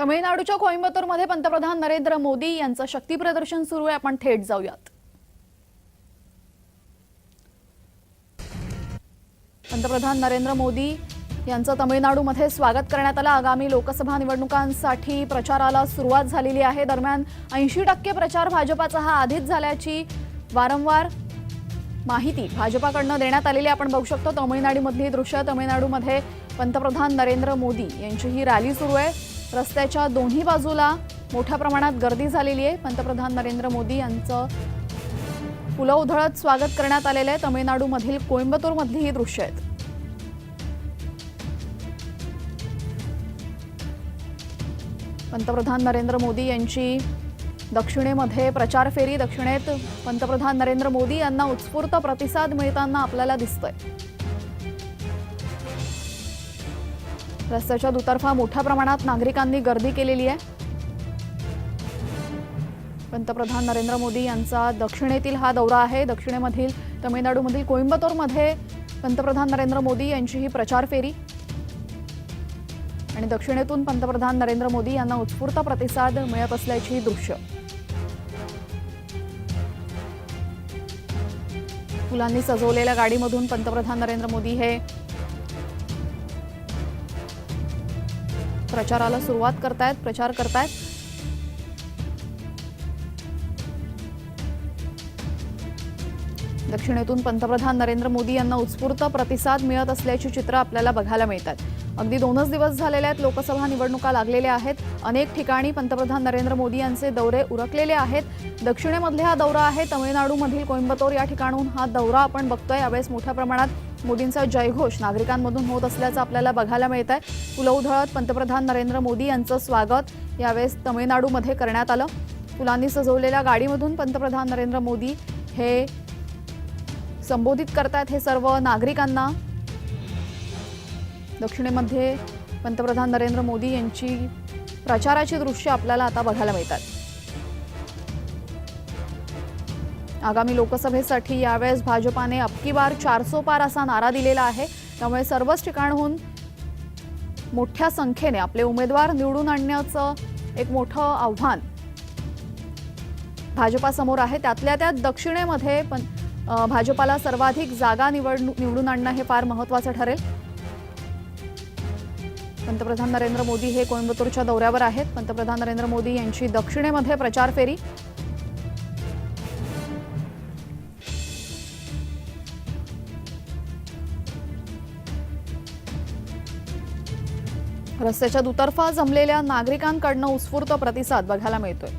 तमिळनाडूच्या कोइंबतूरमध्ये पंतप्रधान नरेंद्र मोदी यांचं शक्ती प्रदर्शन सुरू आहे। आपण थेट जाऊयात। पंतप्रधान नरेंद्र मोदी यांचं तमिळनाडूमध्ये स्वागत करण्यात आलं। आगामी लोकसभा निवडणुकांसाठी प्रचाराला सुरुवात झालेली आहे। दरम्यान 80% प्रचार भाजपाचा हा आधीच झाल्याची वारंवार माहिती भाजपाकडून देण्यात आलेली आपण बघू शकतो। तमिळनाडूमधली दृश्य, तमिळनाडूमध्ये पंतप्रधान नरेंद्र मोदी यांची ही रॅली सुरू आहे। रस्त्याच्या दोन्ही बाजूला मोठ्या प्रमाणात गर्दी झालेली आहे। पंतप्रधान नरेंद्र मोदी यांचं फुलं उधळत स्वागत करण्यात आलेलं आहे। तमिळनाडूमधील कोइंबतूरमधली ही दृश्य आहेत। पंतप्रधान नरेंद्र मोदी यांची दक्षिणेमध्ये प्रचार फेरी। दक्षिणेत पंतप्रधान नरेंद्र मोदी यांना उत्स्फूर्त प्रतिसाद मिळताना आपल्याला दिसतोय। रस्त्याच्या दुतर्फा मोठ्या प्रमाणात नागरिकांनी गर्दी केलेली आहे। पंतप्रधान नरेंद्र मोदी यांचा दक्षिणेतील हा दौरा आहे। दक्षिणेमधील तमिळनाडूमधील कोइंबतूरमध्ये पंतप्रधान नरेंद्र मोदी यांची ही प्रचार फेरी आणि दक्षिणेतून पंतप्रधान नरेंद्र मोदी यांना उत्स्फूर्त प्रतिसाद मिळत असल्याची दृश्य। फुलांनी सजवलेल्या गाडीमधून पंतप्रधान नरेंद्र मोदी हे प्रचाराला सुरुवात करतायत, प्रचार करतायत। दक्षिणेतून पंतप्रधान नरेंद्र मोदी यांना उत्स्फूर्त प्रतिसाद मिळत असल्याची चित्र आपल्याला बघायला मिळतात। अगदी 2च दिवस झालेले आहेत, लोकसभा निवडणुका लागलेल्या आहेत। अनेक ठिकाणी पंतप्रधान नरेंद्र मोदी यांचे दौरे उरकलेले आहेत। दक्षिणेमधले हा दौरा आहे। तमिळनाडूमधील कोइंबतूर या ठिकाणाहून हा दौरा आपण बघतोय। यावेळेस मोठ्या प्रमाणात मोदींचा जयघोष नागरिकांमधून होत असल्याचं आपल्याला बघायला मिळतंय। फुलं उधळत पंतप्रधान नरेंद्र मोदी यांचं स्वागत यावेळेस तमिळनाडूमध्ये करण्यात आलं। फुलांनी सजवलेल्या गाडीमधून पंतप्रधान नरेंद्र मोदी हे संबोधित करतात हे सर्व नागरिकांना। दक्षिणेमध्ये पंतप्रधान नरेंद्र मोदी यांची प्रचाराची दृश्य आपल्याला आता बघायला मिळतात। आगामी लोकसभेसाठी यावेळेस भाजपाने अबकी बार 400 पार असा नारा दिलेला आहे। त्यामुळे सर्वच ठिकाणाहून मोठ्या संख्येने आपले उमेदवार निवडून आणण्याचं एक मोठं आव्हान भाजपासमोर आहे। त्यातल्या त्यात दक्षिणेमध्ये भाजपाला सर्वाधिक जागा निवडून आणणं हे फार महत्त्वाचं ठरेल। पंतप्रधान नरेंद्र मोदी हे कोइंबतूरच्या दौऱ्यावर आहेत। पंतप्रधान नरेंद्र मोदी यांची दक्षिणेमध्ये प्रचार फेरी। रस्त्याच्या दुतर्फा जमलेल्या नागरिकांकडून उत्स्फूर्त प्रतिसाद बघायला मिळतोय।